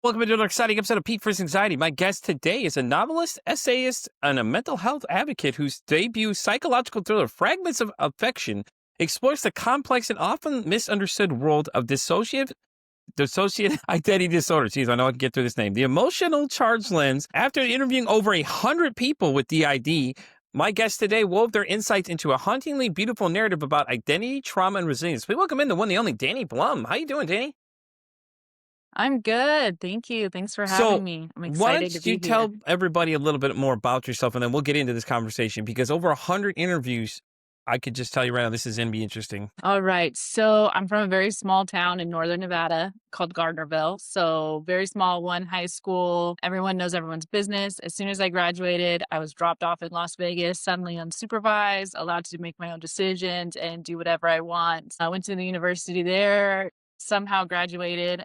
Welcome to another exciting episode of Peak First Anxiety. My guest today is a novelist, essayist, and a mental health advocate whose debut psychological thriller, Fragments of Affection, explores the complex and often misunderstood world of dissociative identity disorder. Jeez, I know I can get through this name. The emotional charge lens. After interviewing over 100 people with DID, my guest today wove their insights into a hauntingly beautiful narrative about identity, trauma, and resilience. We welcome in the one, the only Danny Blum. How you doing, Danny? I'm good. Thank you. Thanks for having So, me. I'm why excited to don't you be here. tell everybody a little bit more about yourself, and then we'll get into this conversation because over 100 interviews, I could just tell you right now, this is going to be interesting. All right. So I'm from a very small town in northern Nevada called Gardnerville. So very small, one high school. Everyone knows everyone's business. As soon as I graduated, I was dropped off in Las Vegas, suddenly unsupervised, allowed to make my own decisions and do whatever I want. I went to the university there, somehow graduated.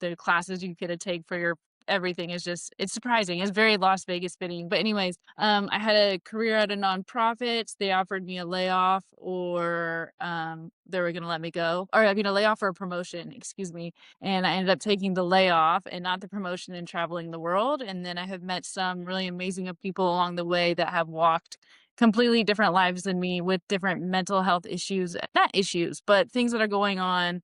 The classes you get to take for your everything is just it's surprising. It's very Las Vegas fitting. But anyways, I had a career at a nonprofit. They offered me a layoff or they were gonna let me go. Or I mean a layoff or a promotion, excuse me. And I ended up taking the layoff and not the promotion and traveling the world. And then I have met some really amazing people along the way that have walked completely different lives than me with different mental health issues, not issues, but things that are going on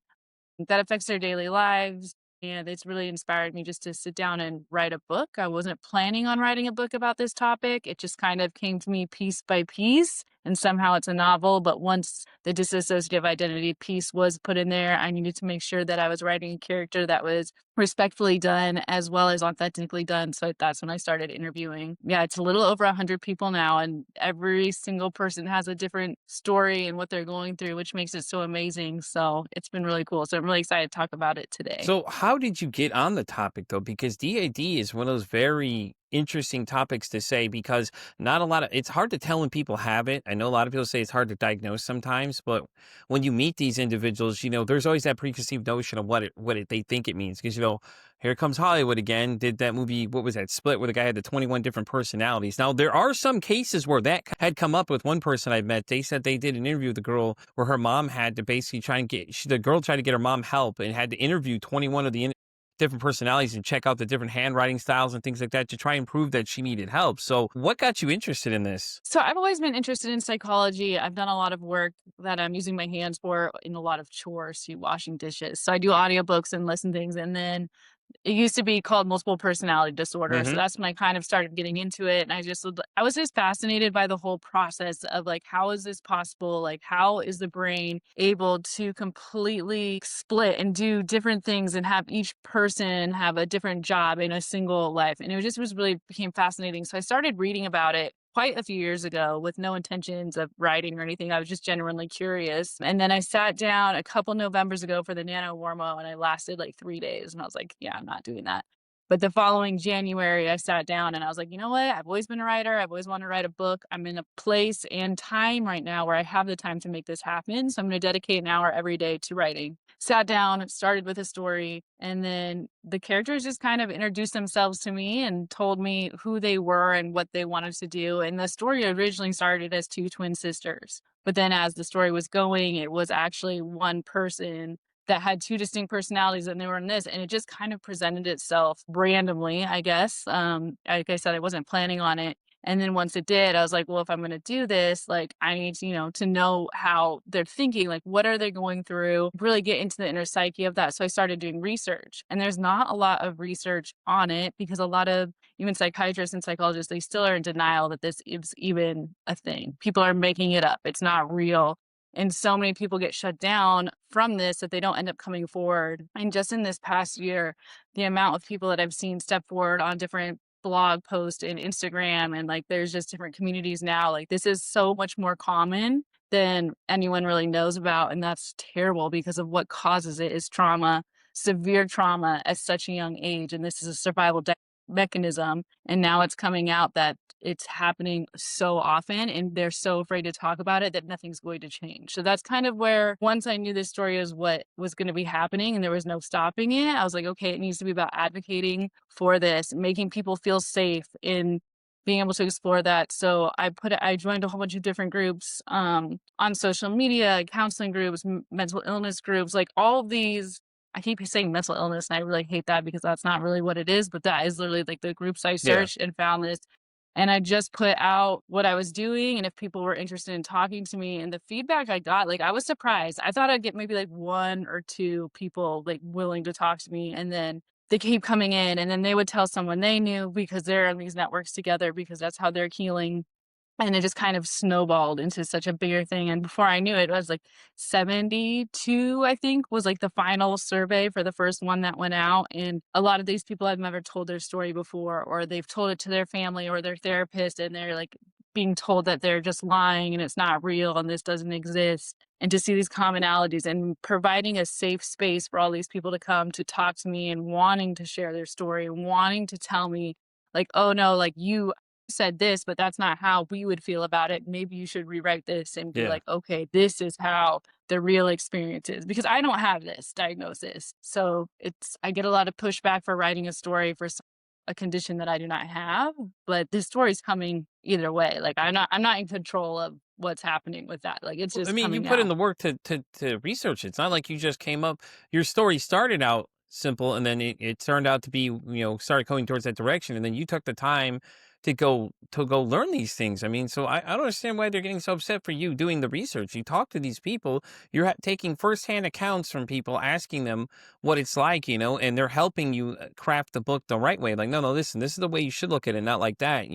that affects their daily lives. And it's really inspired me just to sit down and write a book. I wasn't planning on writing a book about this topic. It just kind of came to me piece by piece. And somehow it's a novel. But once the dissociative identity piece was put in there, I needed to make sure that I was writing a character that was respectfully done as well as authentically done. So that's when I started interviewing. Yeah, it's a little over 100 people now, and every single person has a different story and what they're going through, which makes it so amazing. So it's been really cool. So I'm really excited to talk about it today. So, how did you get on the topic though? Because DID is one of those very interesting topics to say because not a lot of it's hard to tell when people have it. I know a lot of people say it's hard to diagnose sometimes, but when you meet these individuals, there's always that preconceived notion of what they think it means. Because here comes Hollywood again. Did that movie? What was that Split where the guy had the 21 different personalities? Now there are some cases where that had come up with one person I met. They said they did an interview with the girl where her mom had to basically try and the girl tried to get her mom help and had to interview 21 of the different personalities and check out the different handwriting styles and things like that to try and prove that she needed help. So what got you interested in this? So I've always been interested in psychology. I've done a lot of work that I'm using my hands for in a lot of chores, washing dishes. So I do audiobooks and listen things. And then it used to be called multiple personality disorder. So Hmm. that's when I kind of started getting into it. And I was just fascinated by the whole process of like, how is this possible? Like, how is the brain able to completely split and do different things and have each person have a different job in a single life? And it just was really became fascinating. So I started reading about it quite a few years ago with no intentions of writing or anything. I was just genuinely curious. And then I sat down a couple Novembers ago for the NaNoWriMo and I lasted like 3 days. And I was like, yeah, I'm not doing that. But the following January, I sat down and I was like, you know what? I've always been a writer. I've always wanted to write a book. I'm in a place and time right now where I have the time to make this happen. So I'm going to dedicate an hour every day to writing. Sat down, started with a story, and then the characters just kind of introduced themselves to me and told me who they were and what they wanted to do. And the story originally started as two twin sisters. But then as the story was going, it was actually one person that had two distinct personalities and they were in this. And it just kind of presented itself randomly, I guess. Like I said, I wasn't planning on it. And then once it did, I was like, well, if I'm going to do this, like I need to, to know how they're thinking, like what are they going through, really get into the inner psyche of that. So I started doing research and there's not a lot of research on it because a lot of even psychiatrists and psychologists, they still are in denial that this is even a thing. People are making it up. It's not real. And so many people get shut down from this that they don't end up coming forward. And just in this past year, the amount of people that I've seen step forward on different blog posts and Instagram, and like there's just different communities now. Like this is so much more common than anyone really knows about. And that's terrible because of what causes it is trauma, severe trauma at such a young age. And this is a survival mechanism. And now it's coming out that it's happening so often and they're so afraid to talk about it that nothing's going to change. So that's kind of where once I knew this story is what was going to be happening and there was no stopping it, I was like, okay, it needs to be about advocating for this, making people feel safe in being able to explore that. So I joined a whole bunch of different groups on social media, counseling groups, mental illness groups, like all of these I keep saying mental illness, and I really hate that because that's not really what it is, but that is literally like the groups I Yeah. searched and found this. And I just put out what I was doing and if people were interested in talking to me and the feedback I got, like I was surprised. I thought I'd get maybe like one or two people like willing to talk to me. And then they keep coming in and then they would tell someone they knew because they're in these networks together because that's how they're healing. And it just kind of snowballed into such a bigger thing, and before I knew it, it was, like, 72, I think, was, like, the final survey for the first one that went out, and a lot of these people have never told their story before, or they've told it to their family or their therapist, and they're, like, being told that they're just lying and it's not real and this doesn't exist, and to see these commonalities and providing a safe space for all these people to come to talk to me and wanting to share their story, wanting to tell me, like, "Oh, no, like, you said this, but that's not how we would feel about it. Maybe you should rewrite this and be Yeah. like, okay, this is how the real experience is because I don't have this diagnosis. So I get a lot of pushback for writing a story for a condition that I do not have, but this story's coming either way. Like I'm not in control of what's happening with that. Like it's Well, I just mean, you coming put in out. the work to research it. It's not like you just came up. Your story started out simple, and then it turned out to be, started going towards that direction, and then you took the time to go learn these things. I mean, so I don't understand why they're getting so upset for you doing the research. You talk to these people, you're taking firsthand accounts from people, asking them what it's like, and they're helping you craft the book the right way. Like, no, no, listen, this is the way you should look at it, not like that.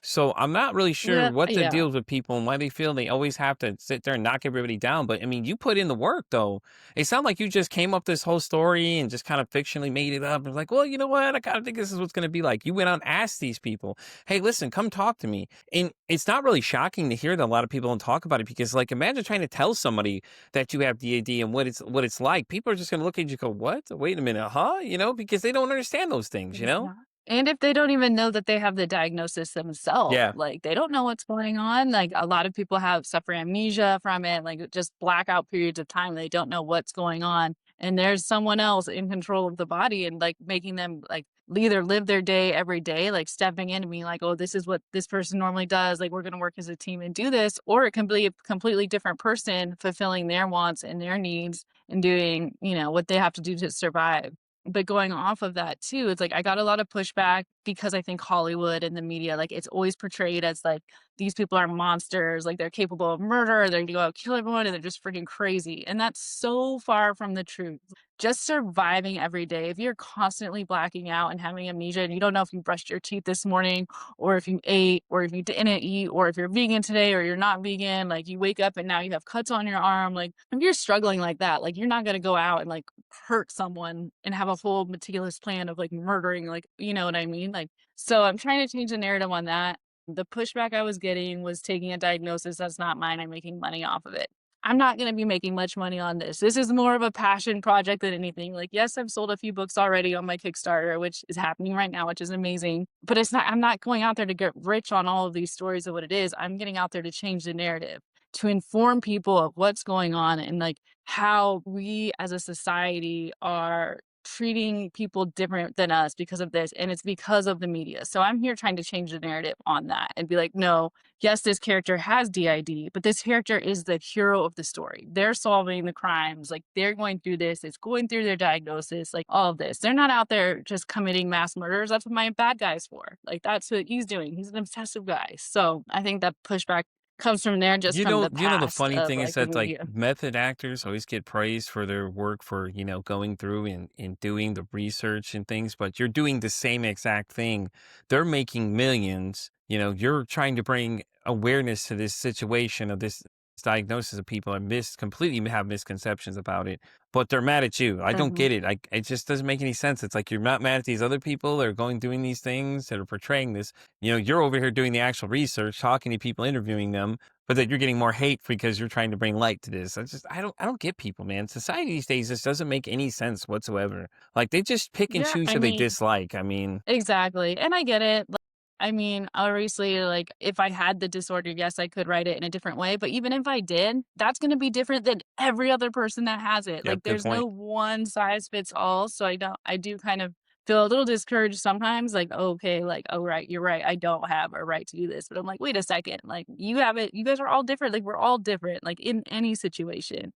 So I'm not really sure Yeah, what the yeah. deal with people and why they feel they always have to sit there and knock everybody down. But I mean, you put in the work though. It sounded like you just came up this whole story and just kind of fictionally made it up. And like, well, you know what? I kind of think this is what's going to be like. You went out and asked these people, hey, listen, come talk to me. And it's not really shocking to hear that a lot of people don't talk about it because, like, imagine trying to tell somebody that you have DAD and what it's like. People are just going to look at you and go, what? Wait a minute, huh? Because they don't understand those things. Yeah. And if they don't even know that they have the diagnosis themselves, Yeah. like they don't know what's going on. Like a lot of people have suffer amnesia from it, like just blackout periods of time. They don't know what's going on. And there's someone else in control of the body and like making them like either live their day every day, like stepping in and being like, oh, this is what this person normally does. Like we're gonna work as a team and do this, or it can be a completely different person fulfilling their wants and their needs and doing, what they have to do to survive. But going off of that too, it's like I got a lot of pushback because I think Hollywood and the media, like it's always portrayed as like these people are monsters, like they're capable of murder, they're gonna go out kill everyone, and they're just freaking crazy. And that's so far from the truth. Just surviving every day. If you're constantly blacking out and having amnesia and you don't know if you brushed your teeth this morning or if you ate or if you didn't eat or if you're vegan today or you're not vegan, like you wake up and now you have cuts on your arm, like if you're struggling like that, like you're not gonna go out and like hurt someone and have a whole meticulous plan of like murdering, like, you know what I mean? Like, so I'm trying to change the narrative on that. The pushback I was getting was taking a diagnosis that's not mine and making money off of it. I'm not going to be making much money on this. This is more of a passion project than anything. Like, yes, I've sold a few books already on my Kickstarter, which is happening right now, which is amazing. But I'm not going out there to get rich on all of these stories of what it is. I'm getting out there to change the narrative, to inform people of what's going on and like how we as a society are treating people different than us because of this, and it's because of the media. So I'm here trying to change the narrative on that and be like, no, yes, this character has DID, but this character is the hero of the story. They're solving the crimes, like they're going through this, it's going through their diagnosis, like all of this. They're not out there just committing mass murders. That's what my bad guy's for. Like that's what he's doing. He's an obsessive guy. So I think that pushback comes from there just You from know the you know the past funny of thing is like the that, like, media. method actors always get praised for their work for, going through and doing the research and things, but you're doing the same exact thing. They're making millions, you're trying to bring awareness to this situation of this diagnosis of people and completely have misconceptions about it, but they're mad at you. I don't Mhm. get it. It just doesn't make any sense. It's like you're not mad at these other people that are doing these things that are portraying this. You're over here doing the actual research, talking to people, interviewing them, but that you're getting more hate because you're trying to bring light to this. I don't get people, man. Society these days just doesn't make any sense whatsoever. Like they just pick and Yeah, choose I who they mean, dislike. I mean, exactly, and I get it. Like, I mean, obviously, like, if I had the disorder, yes, I could write it in a different way, but even if I did, that's gonna be different than every other person that has it. yeah, Like, good there's no point. one size fits all, so I do kind of feel a little discouraged sometimes, like, "Oh, okay, like, oh, right, you're right, I don't have a right to do this," but I'm like, "Wait a second, like, you have it you guys are all different, like, we're all different, like, in any situation."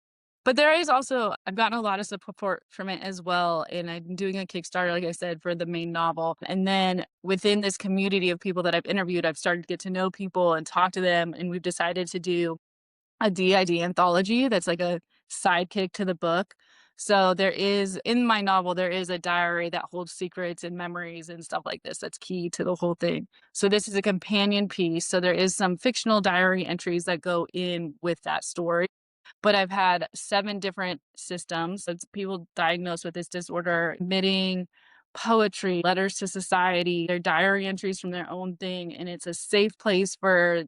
But there is also I've gotten a lot of support from it as well, and I'm doing a Kickstarter, like I said, for the main novel. And then within this community of people that I've interviewed, I've started to get to know people and talk to them, and we've decided to do a DID anthology that's like a sidekick to the book. So there is in my novel, there is a diary that holds secrets and memories and stuff like this that's key to the whole thing. So this is a companion piece. So there is some fictional diary entries that go in with that story. But I've had 7 different systems. It's people diagnosed with this disorder, admitting poetry, letters to society, their diary entries from their own thing, and it's a safe place for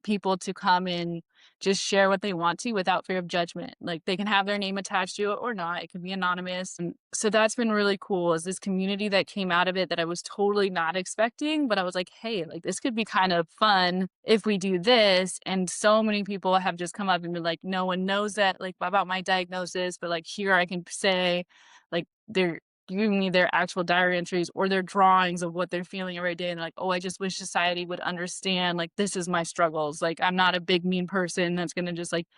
people to come and just share what they want to without fear of judgment. Like, they can have their name attached to it or not, it can be anonymous, and so that's been really cool, is this community that came out of it that I was totally not expecting, but I was like, "Hey, like, this could be kind of fun if we do this," and so many people have just come up and been like, "No one knows that, like, about my diagnosis, but, like, here I can say," like, they're giving me their actual diary entries or their drawings of what they're feeling every day, and they're like, "Oh, I just wish society would understand, like, this is my struggles, like, I'm not a big mean person that's gonna just, like,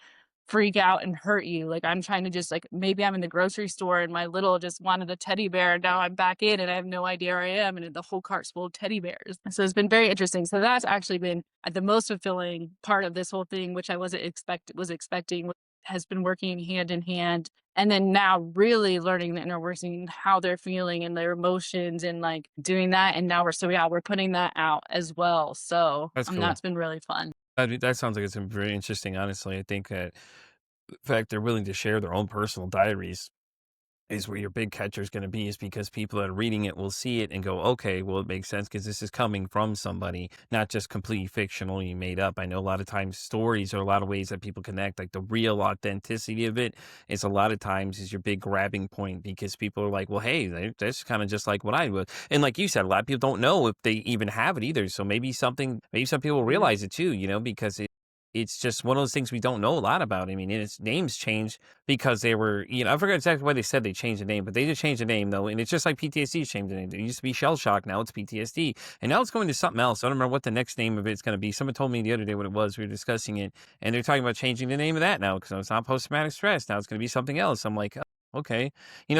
freak out and hurt you, like, I'm trying to just, like maybe I'm in the grocery store and my little just wanted a teddy bear, and now I'm back in and I have no idea where I am, and the whole cart's full of teddy bears." So it's been very interesting. So that's actually been, the most fulfilling part of this whole thing, which I wasn't expecting, has been working hand in hand, and then now really learning the inner workings, how they're feeling and their emotions and, like, doing that, and now we're putting that out as well, so, That's cool. that's been really fun. That sounds like it's been very interesting, honestly. I think that the fact they're willing to share their own personal diaries is where your big catcher is gonna be, is because people that are reading it will see it and go, "Okay, well, it makes sense because this is coming from somebody, not just completely fictionally made up." I know a lot of times stories are a lot of ways that people connect, like, the real authenticity of it is a lot of times is your big grabbing point because people are like, "Well, hey, that's kinda just like what I would." And like you said, a lot of people don't know if they even have it either, so maybe some people Mhm. realize it too, because it's just one of those things we don't know a lot about. I mean, and its names changed because they were, I forgot exactly why they said they changed the name, but they did change the name though. And it's just like PTSD changed the name. It used to be shell shock. Now it's PTSD. And now it's going to something else. I don't remember what the next name of it's going to be. Someone told me the other day what it was. We were discussing it and they're talking about changing the name of that now because it's not post traumatic stress. Now it's going to be something else. I'm like, "Oh, okay."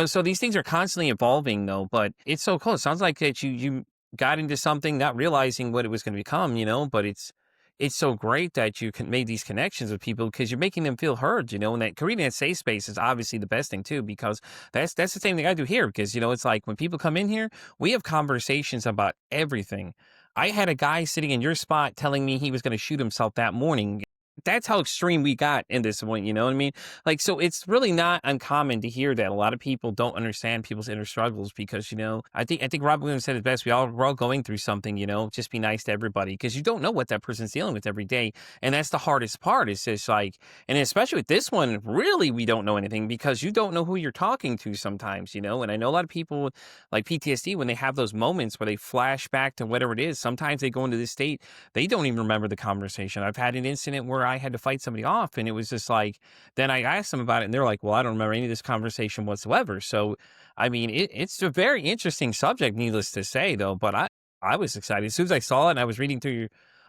So these things are constantly evolving though, but it's so cool. It sounds like that you got into something not realizing what it was going to become, but it's so great that you can make these connections with people because you're making them feel heard, and that creating that safe space is obviously the best thing too, because that's the same thing I do here. Because it's like when people come in here, we have conversations about everything. I had a guy sitting in your spot telling me he was going to shoot himself that morning. That's how extreme we got in this one, you know what I mean? Like, so it's really not uncommon to hear that a lot of people don't understand people's inner struggles because, I think Rob Williams said it best. We're all going through something, just be nice to everybody because you don't know what that person's dealing with every day. And that's the hardest part is just like, and especially with this one, really, we don't know anything because you don't know who you're talking to sometimes, and I know a lot of people like PTSD, when they have those moments where they flash back to whatever it is, sometimes they go into this state they don't even remember the conversation. I've had an incident where I had to fight somebody off, and it was just like, then I asked them about it, and they're like, "Well, I don't remember any of this conversation whatsoever." So, I mean, it's a very interesting subject, needless to say, though. But I was excited as soon as I saw it, and I was reading through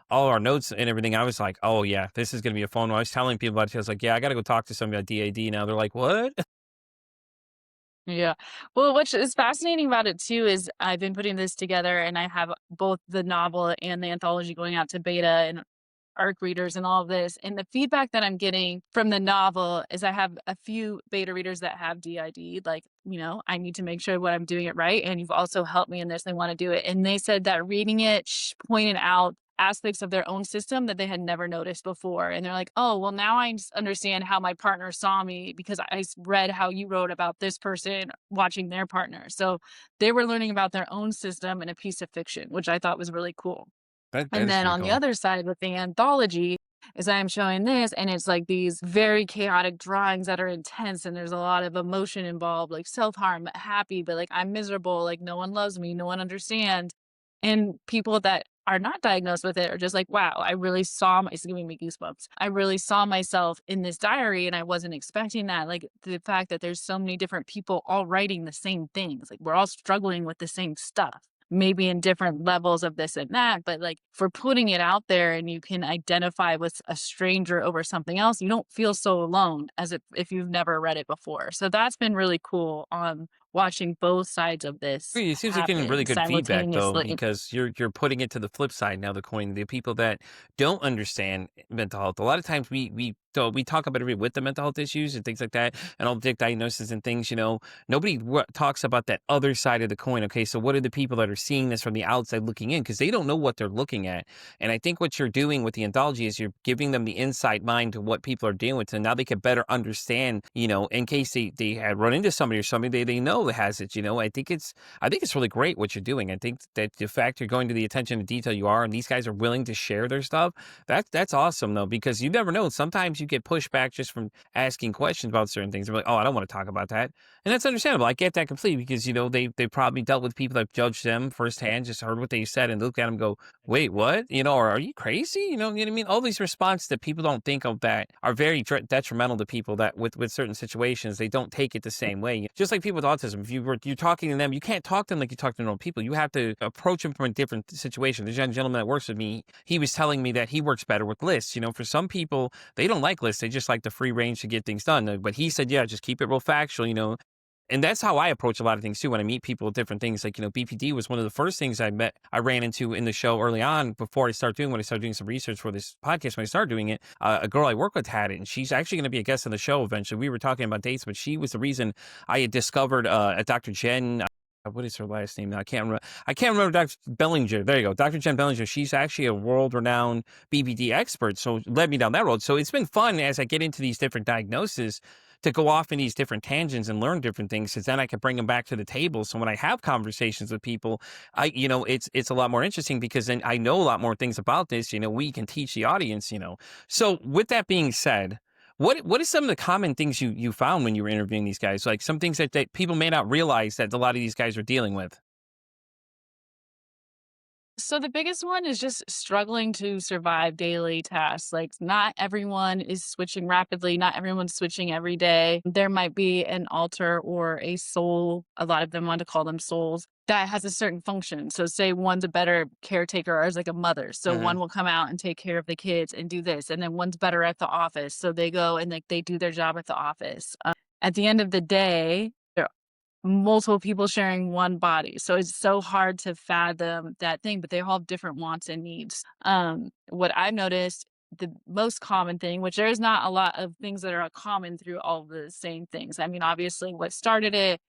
all our notes and everything. I was like, "Oh yeah, this is going to be a fun one." I was telling people about it. I was like, "Yeah, I got to go talk to somebody about DAD now." They're like, "What?" Yeah. Well, what is fascinating about it too is I've been putting this together and I have both the novel and the anthology going out to beta and ARC readers and all of this. And the feedback that I'm getting from the novel is I have a few beta readers that have DID. Like, I need to make sure what I'm doing it right. And you've also helped me in this. They want to do it. And they said that reading it pointed out aspects of their own system that they had never noticed before. And they're like, oh, well, now I understand how my partner saw me because read how you wrote about this person watching their partner. So they were learning about their own system in a piece of fiction, which I thought was really cool. That And is then pretty on the cool. other side with the anthology is I'm showing this and it's like these very chaotic drawings that are intense and there's a lot of emotion involved, like self-harm, happy, but like I'm miserable, like no one loves me, no one understands. And people that are not diagnosed with it are just like, wow, I really saw it's giving me goosebumps. I really saw myself in this diary and I wasn't expecting that. Like the fact that there's so many different people all writing the same things. Like we're all struggling with the same stuff. maybe in different levels of this and that, but like for putting it out there and you can identify with a stranger over something else, you don't feel so alone as if you've never read it before. So that's been really cool on watching both sides of this It seems like you're getting really happen good feedback though, simultaneously. because you're putting it to the flip side now, the coin. The people that don't understand mental health. A lot of times we talk about it with the mental health issues and things like that, and all the diagnoses and things. Nobody talks about that other side of the coin. Okay, so what are the people that are seeing this from the outside looking in, because they don't know what they're looking at. And I think what you're doing with the anthology is you're giving them the insight mind to what people are dealing with, and now they can better understand. In case they had run into somebody or somebody they know that has it. I think it's really great what you're doing. I think that the fact you're going to the attention to detail you are, and these guys are willing to share their stuff, that's awesome though, because you never know. Sometimes you get pushback just from asking questions about certain things. They're like, oh, I don't want to talk about that. And that's understandable. I get that completely because, they probably dealt with people that judged them firsthand, just heard what they said and look at them and go, wait, what? Or are you crazy? You know what I mean? All these responses that people don't think of that are very detrimental to people that with certain situations, they don't take it the same way. Just like people with autism, if you're talking to them, you can't talk to them like you talk to normal people. You have to approach them from a different situation. There's a gentleman that works with me. He was telling me that he works better with lists. For some people, they don't like lists. They just like the free range to get things done. But he said, yeah, just keep it real factual. And that's how I approach a lot of things too. When I meet people with different things, like, BPD was one of the first things I ran into in the show early on before when I started doing some research for this podcast. When I started doing it, a girl I work with had it, and she's actually going to be a guest on the show eventually. We were talking about dates, but she was the reason I had discovered a Dr. Jen. What is her last name now? I can't remember. I can't remember Dr. Bellinger. There you go. Dr. Jen Bellinger. She's actually a world-renowned BPD expert. So it led me down that road. So it's been fun as I get into these different diagnoses to go off in these different tangents and learn different things, because then I can bring them back to the table. So when I have conversations with people, it's a lot more interesting, because then I know a lot more things about this. We can teach the audience. So with that being said, what is some of the common things you found when you were interviewing these guys? Like some things that people may not realize that a lot of these guys are dealing with. So the biggest one is just struggling to survive daily tasks. Like not everyone is switching rapidly, not everyone's switching every day. There might be an alter or a soul, a lot of them want to call them souls, that has a certain function. So say one's a better caretaker or is like a mother. So Hmm. one will come out and take care of the kids and do this. And then one's better at the office. So they go and like they do their job at the office. At the end of the day, multiple people sharing one body. So it's so hard to fathom that thing, but they all have different wants and needs. What I've noticed, the most common thing, which there is not a lot of things that are common through all the same things. I mean, obviously, what started it,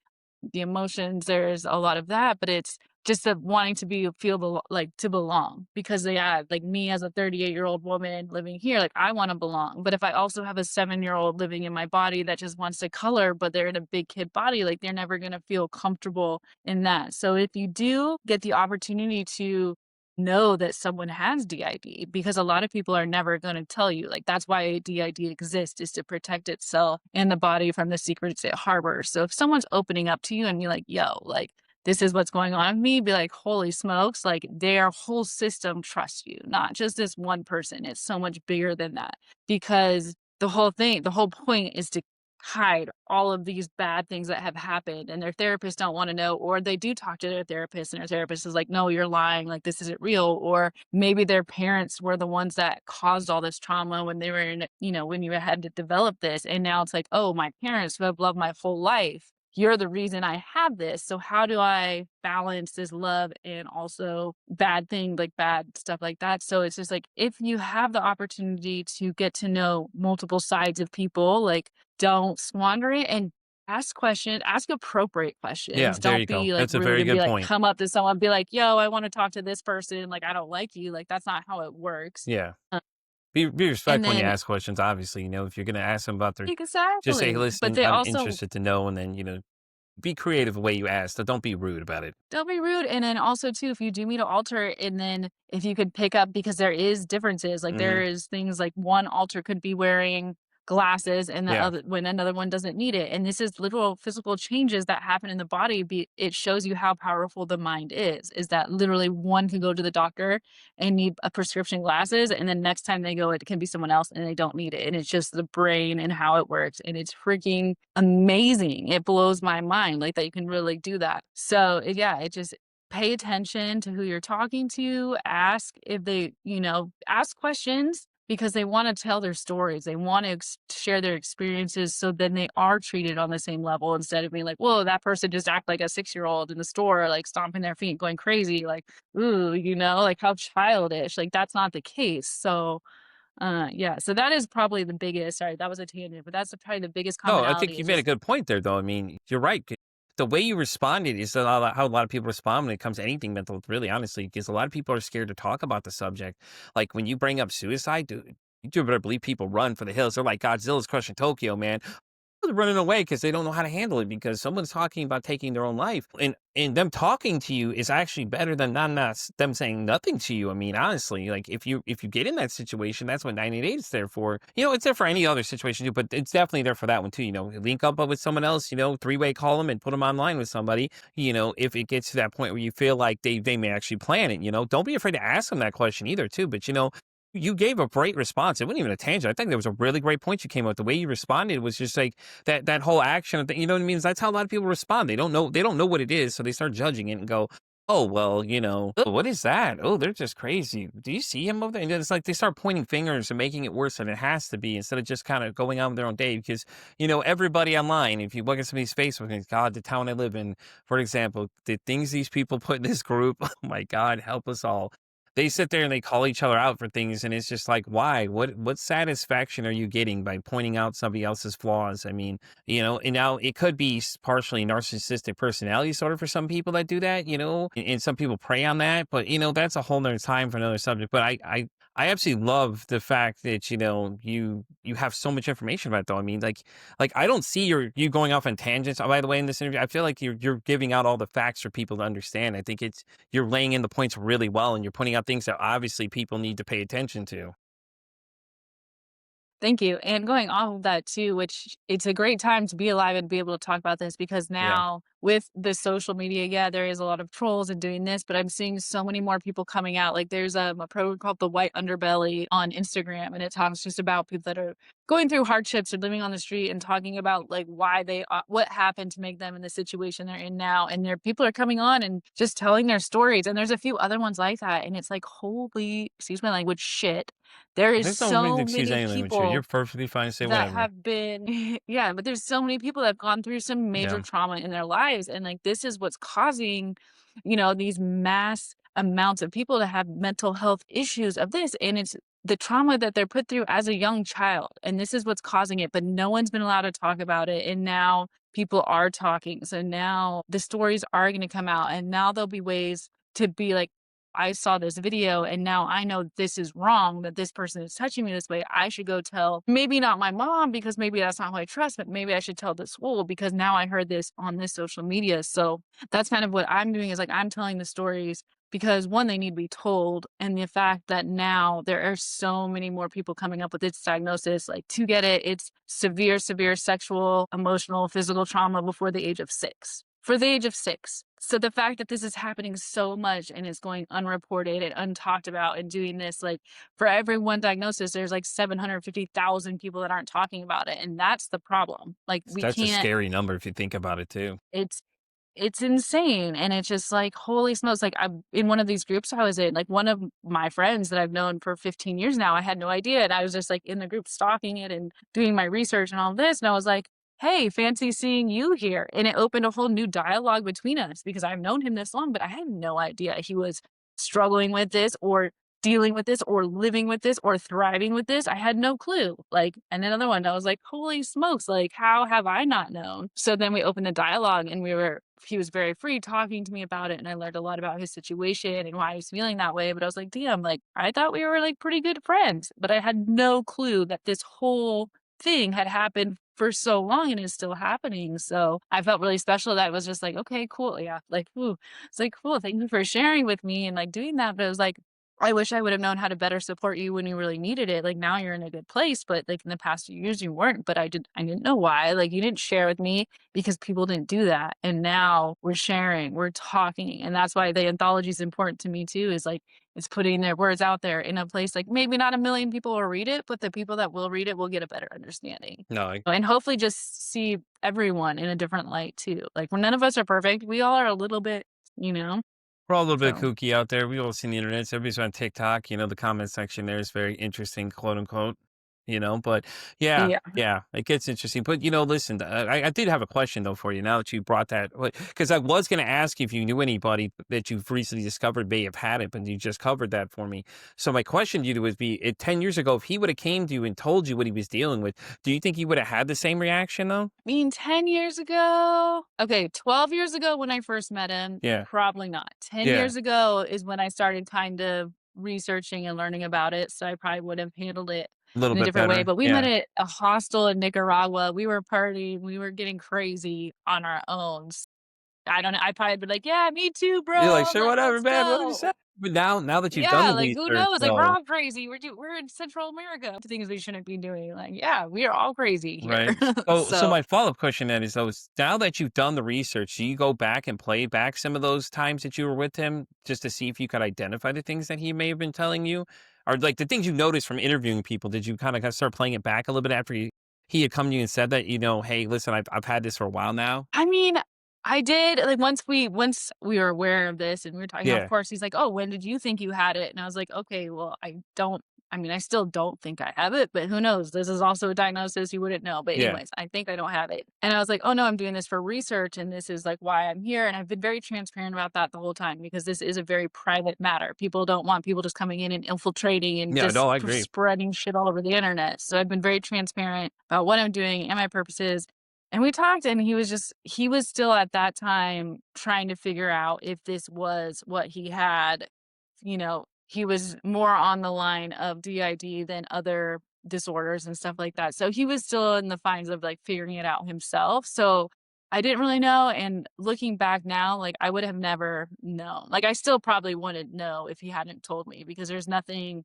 the emotions, there's a lot of that, but it's just the wanting to like to belong, because yeah, like me as a 38-year-old woman living here, like I want to belong. But if I also have a 7-year-old living in my body that just wants to color, but they're in a big kid body, like they're never going to feel comfortable in that. So if you do get the opportunity to know that someone has DID, because a lot of people are never going to tell you. Like that's why DID exists, is to protect itself and the body from the secrets it harbors. So if someone's opening up to you and you're like, yo, like this is what's going on with me, be like, holy smokes, like their whole system trusts you, not just this one person. It's so much bigger than that, because the whole point is to hide all of these bad things that have happened, and their therapists don't want to know, or they do talk to their therapist and their therapist is like, no, you're lying, like this isn't real. Or maybe their parents were the ones that caused all this trauma when they were in, when you had to develop this, and now it's like, oh, my parents who have loved my whole life, you're the reason I have this. So how do I balance this love and also bad thing, like bad stuff like that? So it's just like, if you have the opportunity to get to know multiple sides of people, like don't squander it and ask questions, ask appropriate Yeah, questions. there Don't you go. be like That's a rude very and be good like, point. come up to someone, be like, yo, I want to talk to this person. Like, I don't like you. Like, that's not how it works. Yeah. Uh, Be and respectful when you then ask questions, obviously. If you're gonna ask them about their, just say, "Hey, exactly. But listen, they I'm also interested to know," and then, be creative the way you ask, so don't be rude about it. don't be rude, and then also too, if you do meet an alter, and then if you could pick up, because there is differences, like there Mhm. is things like one alter could be wearing glasses and the Yeah. other when another one doesn't need it. And this is literal physical changes that happen in the body. It shows you how powerful the mind is that literally one can go to the doctor and need a prescription glasses, and then next time they go, it can be someone else and they don't need it. And it's just the brain and how it works. And it's freaking amazing. It blows my mind like that you can really do that. So yeah, it just pay attention to who you're talking to, ask if they, ask questions because they want to tell their stories. They want to share their experiences so then they are treated on the same level instead of being like, whoa, that person just act like a 6-year-old in the store, like stomping their feet, going crazy, like, ooh, like how childish. Like that's not the case. So yeah, so that is probably the biggest, sorry, that was a tangent, but that's probably the biggest No, I commonality think you is made a just good point there, though. I mean, you're right. The way you responded is how a lot of people respond when it comes to anything mental, really, honestly, because a lot of people are scared to talk about the subject. Like when you bring up suicide, dude, you do better believe people run for the hills. They're like Godzilla's crushing Tokyo, man. Running away because they don't know how to handle it because someone's talking about taking their own life, and them talking to you is actually better than them saying nothing to you. I mean, honestly, like if you get in that situation, that's what 98 is there for. It's there for any other situation too, but it's definitely there for that one too. Link up with someone else, three-way call them and put them online with somebody. If it gets to that point where you feel like they may actually plan it, don't be afraid to ask them that question either too. But you gave a great response. It wasn't even a tangent. I think there was a really great point you came up. The way you responded was just like that whole action thing. You know what I mean? That's how a lot of people respond. They don't know what it is, so they start judging it and go, "Oh well, oh, what is that? Oh, they're just crazy. Do you see him over there?" And it's like they start pointing fingers and making it worse than it has to be, instead of just kind of going on with their own day. Because everybody online, if you look at somebody's Facebook, and God, the town I live in, for example, the things these people put in this group, oh my God, help us all. They sit there and they call each other out for things, and it's just like, why? What satisfaction are you getting by pointing out somebody else's flaws? I mean, and now it could be partially narcissistic personality disorder for some people that do that, and some people prey on that, but that's a whole nother time for another subject. But I absolutely love the fact that you have so much information about it, though. I mean, like I don't see you going off on tangents. By the way, in this interview, I feel like you're giving out all the facts for people to understand. I think you're laying in the points really well, and you're pointing out things that obviously people need to pay attention to. Thank you. And going off of that too, which it's a great time to be alive and be able to talk about this because Yeah, now with the social media, yeah, there is a lot of trolls and doing this, but I'm seeing so many more people coming out. Like there's a program called the White Underbelly on Instagram, and it talks just about people that are going through hardships or living on the street and talking about like why what happened to make them in the situation they're in now. And there people are coming on and just telling their stories. And there's a few other ones like that, and it's like holy, excuse my language, shit. There is there's no reason to so excuse many anything with you. You're people perfectly fine to say that whatever. have been yeah, but there's so many people that have gone through some major Yeah, trauma in their lives, and, like, this is what's causing, these mass amounts of people to have mental health issues of this, and it's the trauma that they're put through as a young child, and this is what's causing it, but no one's been allowed to talk about it, and now people are talking, so now the stories are gonna come out, and now there'll be ways to be like, I saw this video and now I know this is wrong, that this person is touching me this way. I should go tell maybe not my mom because maybe that's not who I trust, but maybe I should tell the school because now I heard this on this social media. So that's kind of what I'm doing is like I'm telling the stories because one, they need to be told. And the fact that now there are so many more people coming up with its diagnosis, like to get it, it's severe, severe sexual, emotional, physical trauma before the age of 6 for the age of 6. So the fact that this is happening so much and is going unreported and untalked about and doing this, like for every one diagnosis, there's like 750,000 people that aren't talking about it. And that's the problem. Like we that's a can't, scary number if you think about it too. it's it's insane, and it's just like, holy smokes, like, I'm in one of these groups I was in, like, one of my friends that I've known for 15 years now, I had no idea, and I was just, like, in the group stalking it and doing my research and all this, and I was like, "Hey, fancy seeing you here," and it opened a whole new dialogue between us because I've known him this long, but I had no idea he was struggling with this or dealing with this or living with this or thriving with this. I had no clue. Like, and another one, I was like, holy smokes, like, how have I not known? So then we opened the dialogue and he was very free talking to me about it. And I learned a lot about his situation and why he was feeling that way. But I was like, damn, like, I thought we were like pretty good friends, but I had no clue that this whole thing had happened for so long and is still happening. So I felt really special that I was just like, okay, cool. Yeah. Like, ooh, it's like, cool. Thank you for sharing with me and like doing that. But it was like, I wish I would have known how to better support you when you really needed it. Like now you're in a good place, but like in the past few years you weren't. But I didn't know why. Like you didn't share with me because people didn't do that. And now we're sharing, we're talking. And that's why the anthology is important to me too, is like it's putting their words out there in a place like maybe not a million people will read it, but the people that will read it will get a better understanding. No, And hopefully just see everyone in a different light too. Like when none of us are perfect, we all are a little bit, you know? We're all a little bit So, kooky out there. We all seen the internet. So everybody's on TikTok. The comment section there is very interesting, quote unquote. But yeah, yeah. yeah, it gets interesting. But listen, I did have a question though for you. Now that you brought that, because I was going to ask you if you knew anybody that you've recently discovered may have had it, but you just covered that for me. So my question to you would be: 10 years ago, if he would have came to you and told you what he was dealing with, do you think he would have had the same reaction though? I mean, 10 years ago? Okay, 12 years ago when I first met him, Yeah, probably not. 10 yeah, years ago is when I started kind of researching and learning about it, so I probably would have handled it a little in a bit different way, better. but we met Yeah, at a hostel in Nicaragua. We were partying, we were getting crazy on our own. I don't know, I'd probably be like, "Yeah, me too, you're like, bro, sure, like, whatever, let's man. What do you go." say? But now that you've done Yeah, the like, who research, knows? Like, we're though. all crazy. We're in Central America. Things we shouldn't be doing. Like, yeah, we are all crazy here. Right. So So, my follow-up question then is those now that you've done the research, do you go back and play back some of those times that you were with him just to see if you could identify the things that he may have been telling you? Or like the things you noticed from interviewing people, did you kind of start playing it back a little bit after he had come to you and said that, hey, listen, I've had this for a while now? I mean, I did like once we were aware of this and we were talking, of Yeah. course, he's like, "Oh, when did you think you had it?" And I was like, "Okay, well, I mean, I still don't think I have it, but who knows? This is also a diagnosis you wouldn't know. But Yeah. anyways, I think I don't have it." And I was like, "Oh no, I'm doing this for research and this is like why I'm here." And I've been very transparent about that the whole time because this is a very private matter. People don't want people just coming in and infiltrating and Yeah, just no, I agree. spreading shit all over the internet. So I've been very transparent about what I'm doing and my purposes, and we talked, and he was still at that time trying to figure out if this was what he had. He was more on the line of DID than other disorders and stuff like that. So he was still in the finds of like figuring it out himself. So I didn't really know. And looking back now, like I would have never known. Like I still probably wouldn't know if he hadn't told me because there's nothing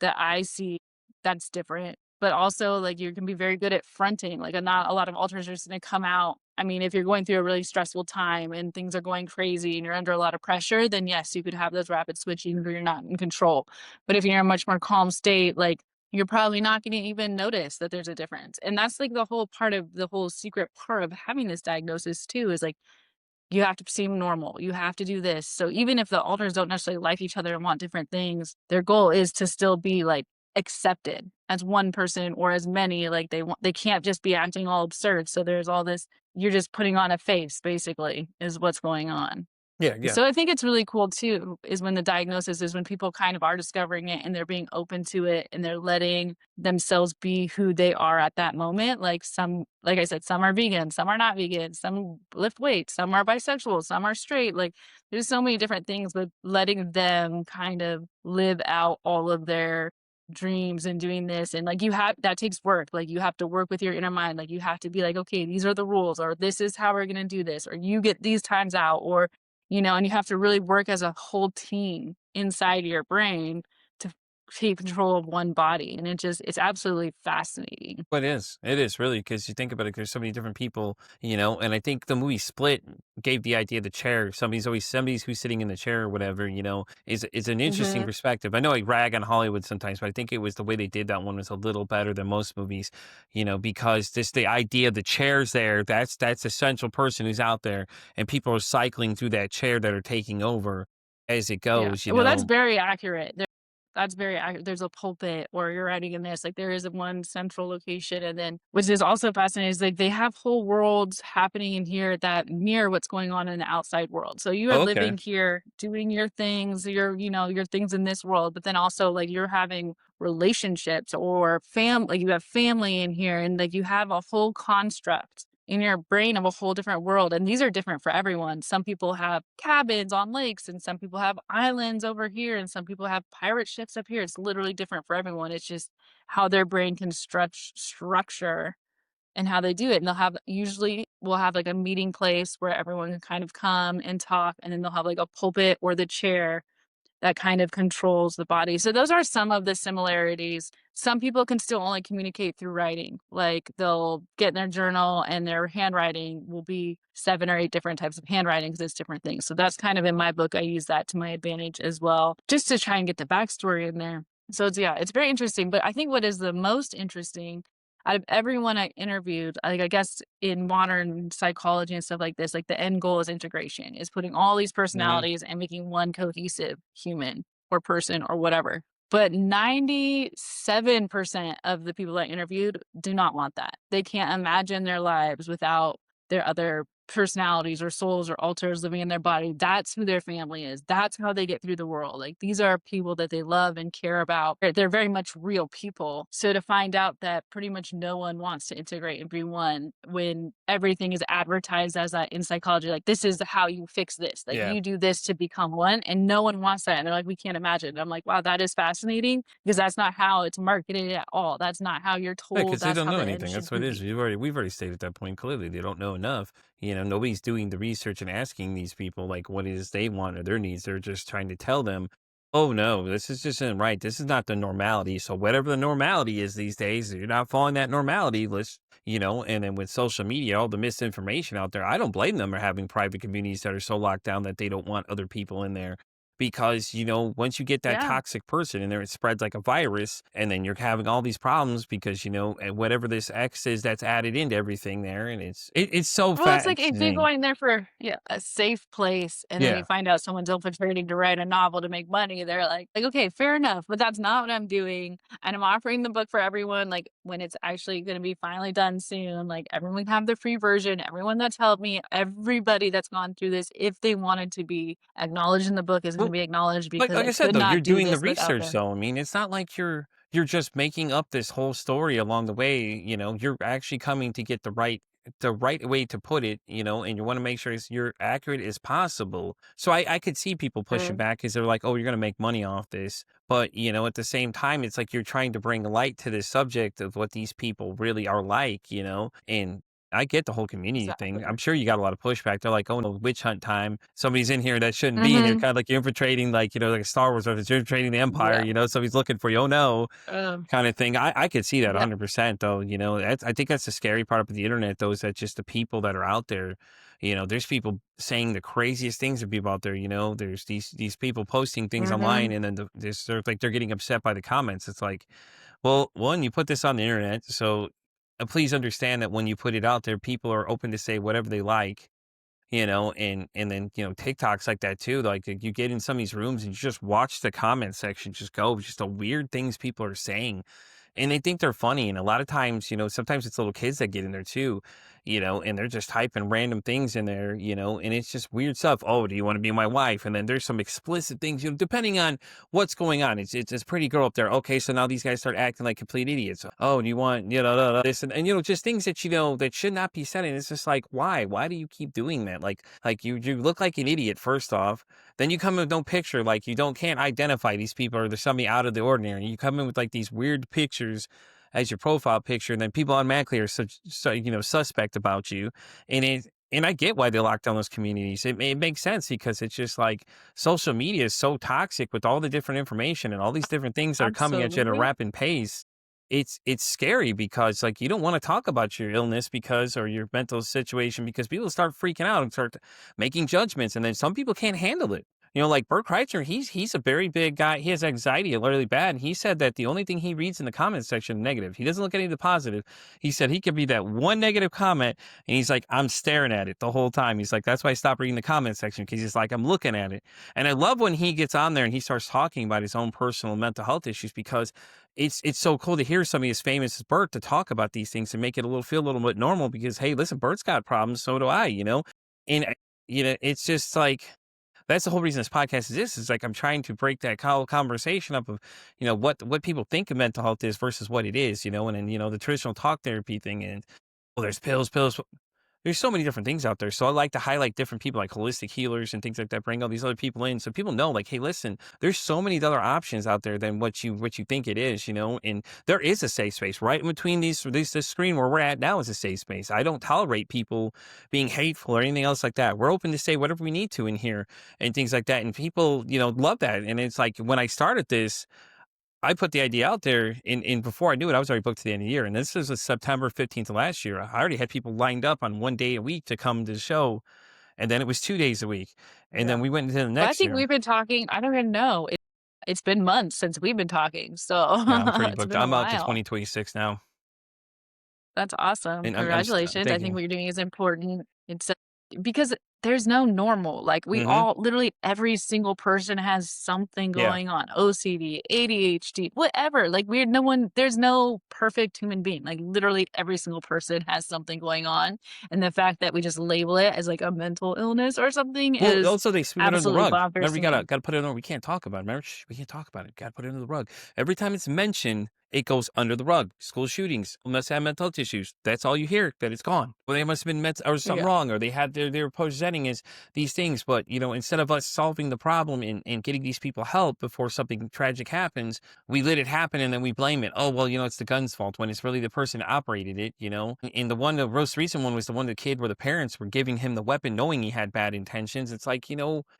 that I see that's different, but also, like, you can be very good at fronting, like, not a lot of alters are just gonna come out. I mean, if you're going through a really stressful time and things are going crazy and you're under a lot of pressure, then yes, you could have those rapid switching where you're not in control. But if you're in a much more calm state, like, you're probably not gonna even notice that there's a difference, and that's, like, the whole part of the whole secret part of having this diagnosis too is, like, you have to seem normal. You have to do this. So even if the alters don't necessarily like each other and want different things, their goal is to still be like accepted as one person or as many. Like they can't just be acting all absurd. So there's all this you're just putting on a face basically is what's going on. Yeah, yeah. So I think it's really cool too, is when the diagnosis is when people kind of are discovering it and they're being open to it and they're letting themselves be who they are at that moment. Like I said, some are vegan, some are not vegan, some lift weights, some are bisexual, some are straight. Like there's so many different things, but letting them kind of live out all of their dreams and doing this and like you have that takes work, like you have to work with your inner mind, like you have to be like, okay, these are the rules, or this is how we're going to do this, or you get these times out, or and you have to really work as a whole team inside your brain to take control of one body, and it's absolutely fascinating. Well, it is really because you think about it. There's so many different people, and I think the movie Split gave the idea of the chair. Somebody's who's sitting in the chair or whatever, is an interesting Mhm. perspective. I know I rag on Hollywood sometimes, but I think it was the way they did that one was a little better than most movies, because just the idea of the chairs there, that's a central person who's out there, and people are cycling through that chair that are taking over as it Yeah. goes. Well, that's very accurate. That's very accurate. There's a pulpit or you're writing in this, like, there is a one central location, and then which is also fascinating is, like, they have whole worlds happening in here that mirror what's going on in the outside world. So you are Oh, okay. living here, doing your things, your things in this world, but then also, like, you're having relationships or like, you have family in here, and, like, you have a whole construct in your brain of a whole different world, and these are different for everyone. Some people have cabins on lakes, and some people have islands over here, and some people have pirate ships up here. It's literally different for everyone. It's just how their brain can structure and how they do it. And they'll have usually we'll have like a meeting place where everyone can kind of come and talk, and then they'll have like a pulpit or the chair that kind of controls the body. So those are some of the similarities. Some people can still only communicate through writing. Like they'll get in their journal and their handwriting will be 7 or 8 different types of handwriting because it's different things. So that's kind of in my book. I use that to my advantage as well, just to try and get the backstory in there. So it's very interesting. But I think what is the most interesting out of everyone I interviewed, like, I guess in modern psychology and stuff like this, like, the end goal is integration, is putting all these Mhm. personalities and making one cohesive human or person or whatever. But 97% of the people I interviewed do not want that. They can't imagine their lives without their other personalities or souls or alters living in their body. That's who their family is. That's how they get through the world. Like, these are people that they love and care about. They're very much real people. So to find out that pretty much no one wants to integrate and be one when everything is advertised as that in psychology, like, this is how you fix this. Like, Yeah. you do this to become one, and no one wants that. And they're like, we can't imagine. And I'm like, wow, that is fascinating because that's not how it's marketed at all. That's not how you're Yeah, told because they that's don't how know the end anything. That's should what it is. be. We've already stated that point clearly. They don't know enough. Nobody's doing the research and asking these people like what it is they want or their needs. They're just trying to tell them, "Oh no, this is just isn't right. This is not the normality." So whatever the normality is these days, you're not following that normality. And then with social media, all the misinformation out there, I don't blame them for having private communities that are so locked down that they don't want other people in there because once you get that Yeah. toxic person in there, it spreads like a virus, and then you're having all these problems because and whatever this X is that's added into everything there, and it's so Well, it's like if you go fascinating. in there for, yeah, a safe place and then Yeah. you find out someone's infiltrating to write a novel to make money, they're like, "Okay, fair enough, but that's not what I'm doing, and I'm offering the book for everyone, like, when it's actually gonna be finally done soon, like, everyone can have the free version, everyone that's helped me, everybody that's gone through this, if they wanted to be acknowledged in the book is gonna Well, be acknowledged like because like I I said could though, you're not do doing the this without research them." though. I mean, it's not like you're just making up this whole story along the way. You're actually coming to get the right way to put it, and you want to make sure you're accurate as possible. So I could see people pushing Mhm. back because they're like, oh, you're gonna make money off this. But at the same time, it's like you're trying to bring light to this subject of what these people really are like, and I get the whole community thing. Exactly. I'm sure you got a lot of pushback. They're like, "Oh no, witch hunt time. Somebody's in here that shouldn't be in here." Mhm. Kind of like you're infiltrating, like like a Star Wars reference. You're infiltrating the Empire. Yeah. Somebody's looking for you. Oh no, Um, kind of thing. I could see that yeah, 100% though. I think that's the scary part of the internet though, is that just the people that are out there. There's people saying the craziest things to people out there. There's these people posting things online, mhm. and then they're like they're getting upset by the comments. It's like, well, one, you put this on the internet, so please understand that when you put it out there, people are open to say whatever they like, and then TikTok's like that too. Like you get in some of these rooms and you just watch the comment section just go, just the weird things people are saying and they think they're funny. And a lot of times, sometimes it's little kids that get in there too, and they're just typing random things in there, and it's just weird stuff. Oh, do you want to be my wife? And then there's some explicit things, depending on what's going on. It's this pretty girl up there. Okay, so now these guys start acting like complete idiots. Oh, do you want, this and just things that that should not be said. And it's just like, why? Why do you keep doing that? Like you look like an idiot first off. Then you come in with no picture, like you can't identify these people or there's something out of the ordinary. You come in with like these weird pictures as your profile picture, and then people automatically are suspect about you. And I get why they lock down those communities. It makes sense because it's just like social media is so toxic with all the different information and all these different things that are coming at you at a Absolutely. rapid pace. It's scary because like you don't want to talk about your illness because or your mental situation because people start freaking out and start making judgments, and then some people can't handle it. Like Bert Kreischer, he's a very big guy. He has anxiety really bad, and he said that the only thing he reads in the comment section is negative. He doesn't look at any of the positive. He said he could be that one negative comment, and he's like, I'm staring at it the whole time. He's like, that's why I stopped reading the comment section because he's like, I'm looking at it. And I love when he gets on there and he starts talking about his own personal mental health issues because it's so cool to hear somebody as famous as Bert to talk about these things and make it feel a little bit normal because hey, listen, Bert's got problems, so do I. And it's just like that's the whole reason this podcast exists. Is like I'm trying to break that conversation up of, what people think of mental health is versus what it is, and then the traditional talk therapy thing and well, there's pills. There's so many different things out there. So I like to highlight different people like holistic healers and things like that, bring all these other people in so people know like, hey, listen, there's so many other options out there than what you think it is, and there is a safe space right in between this screen where we're at now is a safe space. I don't tolerate people being hateful or anything else like that. We're open to say whatever we need to in here and things like that. And people, love that. And it's like when I started this, I put the idea out there and before I knew it, I was already booked to the end of the year. And this was September 15th of last year. I already had people lined up on one day a week to come to the show. And then it was 2 days a week. And Yeah. then we went into the But I next think year. we've been talking, I don't even know. It's been months since we've been talking, so Yeah, I'm pretty it's booked. been a I'm out to while. 2026 now. That's awesome. And I'm Congratulations. I think thinking, what you're doing is important. It's because there's no normal. Like we mhm, all literally every single person has something yeah. going on. OCD, ADHD, whatever. Like we're no one there's no perfect human being. Like literally every single person has something going on. And the fact that we just label it as like a mental illness or something Well, is also they sweep it under the absolutely rug. bonkers Remember, to you me. gotta put it on. We can't talk about it. Remember, we can't talk about it. Gotta put it under the rug. Every time it's mentioned, it goes under the rug. School shootings must have mental health issues. That's all you hear. That it's gone. Well, they must have been or something Yeah. wrong, or they were presenting as these things. But instead of us solving the problem and getting these people help before something tragic happens, we let it happen and then we blame it. Oh well, it's the gun's fault when it's really the person that operated it. And the most recent one was the kid where the parents were giving him the weapon knowing he had bad intentions. It's like,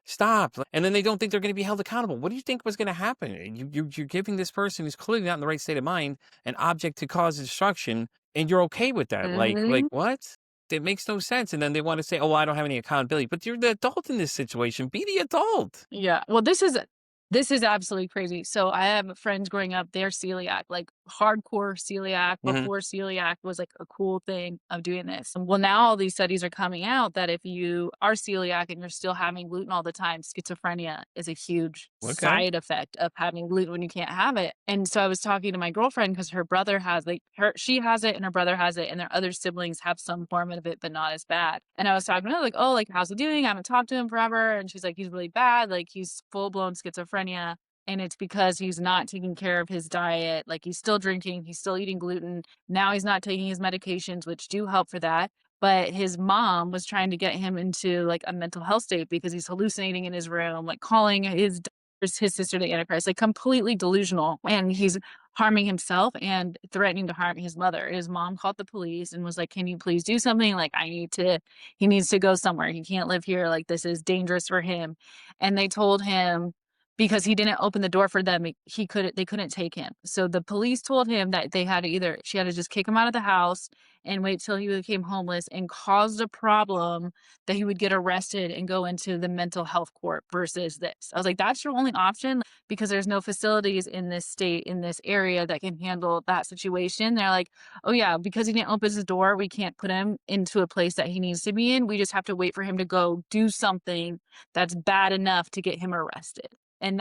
stop. And then they don't think they're going to be held accountable. What do you think was going to happen? You're giving this person who's clearly not in the right state of mind an object to cause destruction, and you're okay with that. Like Mhm. what? It makes no sense. And then they want to say, oh, I don't have any accountability. But you're the adult in this situation. Be the adult. Yeah. Well, this is absolutely crazy. So I have friends growing up, they're celiac, like hardcore celiac Hmm. before celiac was like a cool thing of doing this. Well, now all these studies are coming out that if you are celiac and you're still having gluten all the time, schizophrenia is a huge Okay. side effect of having gluten when you can't have it. And so I was talking to my girlfriend because her brother has like her she has it and her brother has it and their other siblings have some form of it, but not as bad. And I was talking to her like, oh, like how's he doing? I haven't talked to him forever. And she's like, he's really bad. Like he's full blown schizophrenia. And it's because he's not taking care of his diet. Like he's still drinking, he's still eating gluten. Now he's not taking his medications, which do help for that. But his mom was trying to get him into like a mental health state because he's hallucinating in his room, like calling his sister the Antichrist, like completely delusional. And he's harming himself and threatening to harm his mother. His mom called the police and was like, "Can you please do something? Like, he needs to go somewhere. He can't live here. Like, this is dangerous for him." And they told him because he didn't open the door for them, they couldn't take him. So the police told him that she had to just kick him out of the house and wait till he became homeless and caused a problem that he would get arrested and go into the mental health court versus this. I was like, that's your only option because there's no facilities in this state, in this area that can handle that situation. They're like, oh, yeah, because he didn't open his door, we can't put him into a place that he needs to be in. We just have to wait for him to go do something that's bad enough to get him arrested. And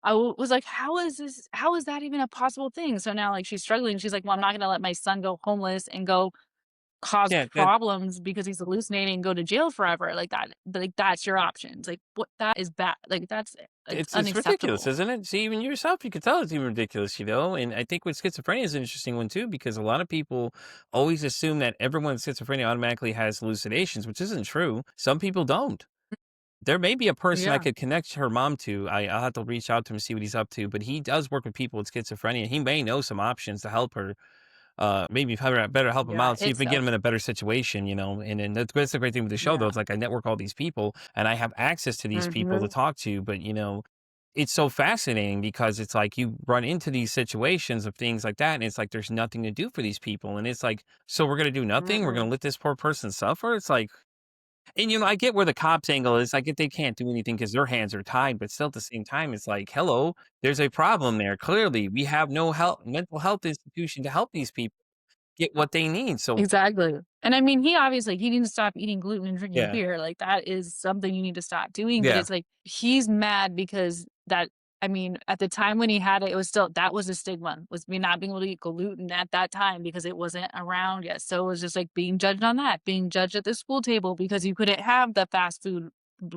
was like, how is that even a possible thing? So now like she's struggling. She's like, well, I'm not going to let my son go homeless and go cause Yeah. problems because he's hallucinating and go to jail forever like that. Like that's your options. Like what that is bad. Like it's It's ridiculous, unacceptable. isn't it? See, even yourself, you could tell it's even ridiculous. And I think with schizophrenia is an interesting one too, because a lot of people always assume that everyone with schizophrenia automatically has hallucinations, which isn't true. Some people don't. There may be a person I Yeah. could connect her mom to. I'll have to reach out to him and see what he's up to. But he does work with people with schizophrenia. He may know some options to help her. Maybe better help him Yeah. out, see if It's we get him in a better situation. And then that's the great thing with the show, though. yeah. It's like I network all these people and I have access to these people to Mhm. talk to. But it's so fascinating because it's like you run into these situations of things like that, and it's like there's nothing to do for these people, and it's like, so we're gonna do nothing. We're Mm-mm. gonna let this poor person suffer. It's like, and I get where the cops angle is. I get they can't do anything because their hands are tied, but still at the same time, it's like, hello, there's a problem there. Clearly, we have no mental health institution to help these people get what they need. So Exactly. And I mean, he needs to stop eating gluten and drinking yeah, beer. Like that is something you need to stop doing. But yeah. it's like he's mad because that I mean, at the time when he had it, it was still that was a stigma, was me not being able to eat gluten at that time because it wasn't around yet. So it was just like being judged on that, being judged at the school table because you couldn't have the fast food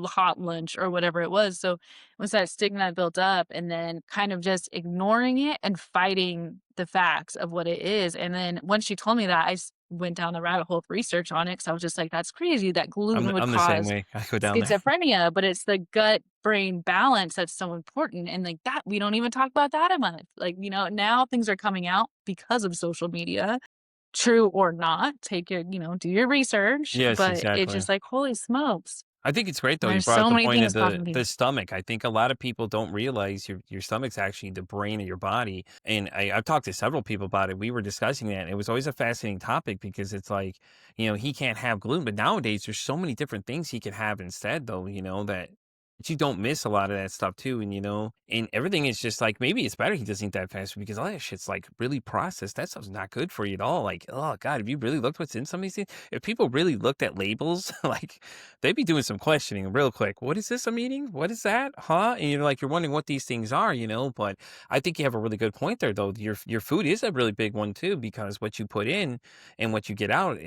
hot lunch or whatever it was. So it was that stigma built up and then kind of just ignoring it and fighting the facts of what it is. And then once she told me that, went down the rabbit hole of research on it because I was just like, that's crazy that gluten would I'm the same cause way. I go down there. schizophrenia, but it's the gut brain balance that's so important. And like that, we don't even talk about that enough. Like, now things are coming out because of social media, true or not. Take your, do your research, Yes, but it's exactly. just like, holy smokes. I think it's great though. You There's brought up so the many point of things the possibly. stomach. I think a lot of people don't realize your stomach's actually the brain of your body. And I've talked to several people about it. We were discussing that. And it was always a fascinating topic because it's like, he can't have gluten, but nowadays there's so many different things he can have instead though, that But you don't miss a lot of that stuff too, and, and everything is just like maybe it's better he doesn't eat that fast food because all that shit's, like, really processed. That stuff's not good for you at all, like, oh god, have you really looked what's in some of these things? If people really looked at labels, like, they'd be doing some questioning real quick. "What is this I'm eating? What is that? Huh?" And you're wondering what these things are, but I think you have a really good point there, though. Your food is a really big one too because what you put in and what you get out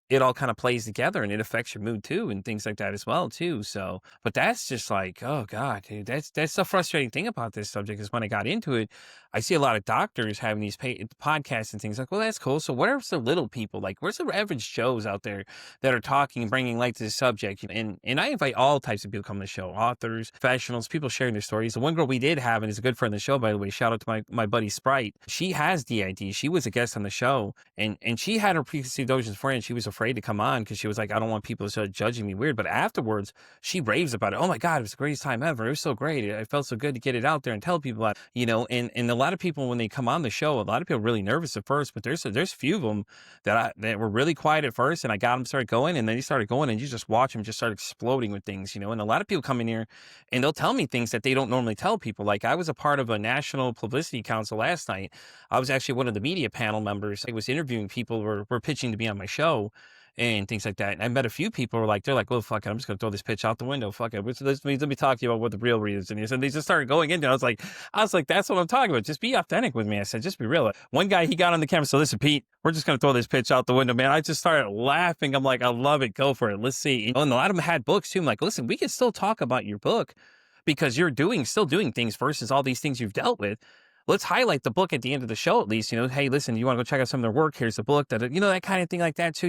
it all kind of plays together and it affects your mood too and things like that as well too. So, but that's just like, oh god, dude, that's the frustrating thing about this subject is when I got into it, I see a lot of doctors having these podcasts and things like, well, that's cool. So, where's the little people? Like, where's the average Joes out there that are talking and bringing light to the subject? And I invite all types of people to come to the show, authors, professionals, people sharing their stories. The one girl we did have and is a good friend of the show, by the way. Shout out to my buddy Sprite. She has DID. She was a guest on the show, and she had her preconceived notions for it. And she was afraid to come on because she was like, I don't want people to start judging me weird. But afterwards, she raves about it. Oh my God, it was the greatest time ever. It was so great. It felt so good to get it out there and tell people about, and a lot of people, when they come on the show, a lot of people are really nervous at first, but there's a few of them that were really quiet at first and I got them started going and then they started going and you just watch them just start exploding with things, and a lot of people come in here and they'll tell me things that they don't normally tell people. Like I was a part of a national publicity council last night. I was actually one of the media panel members. I was interviewing people who were pitching to be on my show and things like that. And I met a few people who were like, they're like, well, fuck it. I'm just going to throw this pitch out the window. Fuck it. Let me talk to you about what the real reason is. And they just started going into it. I was like, that's what I'm talking about. Just be authentic with me. I said, just be real. One guy, he got on the camera. So listen, Pete, we're just going to throw this pitch out the window, man. I just started laughing. I'm like, I love it. Go for it. Let's see. And a lot of them had books too. I'm like, listen, we can still talk about your book because you're still doing things versus all these things you've dealt with. Let's highlight the book at the end of the show, at least, hey, listen, you want to go check out some of their work? Here's the book that kind of thing like that too,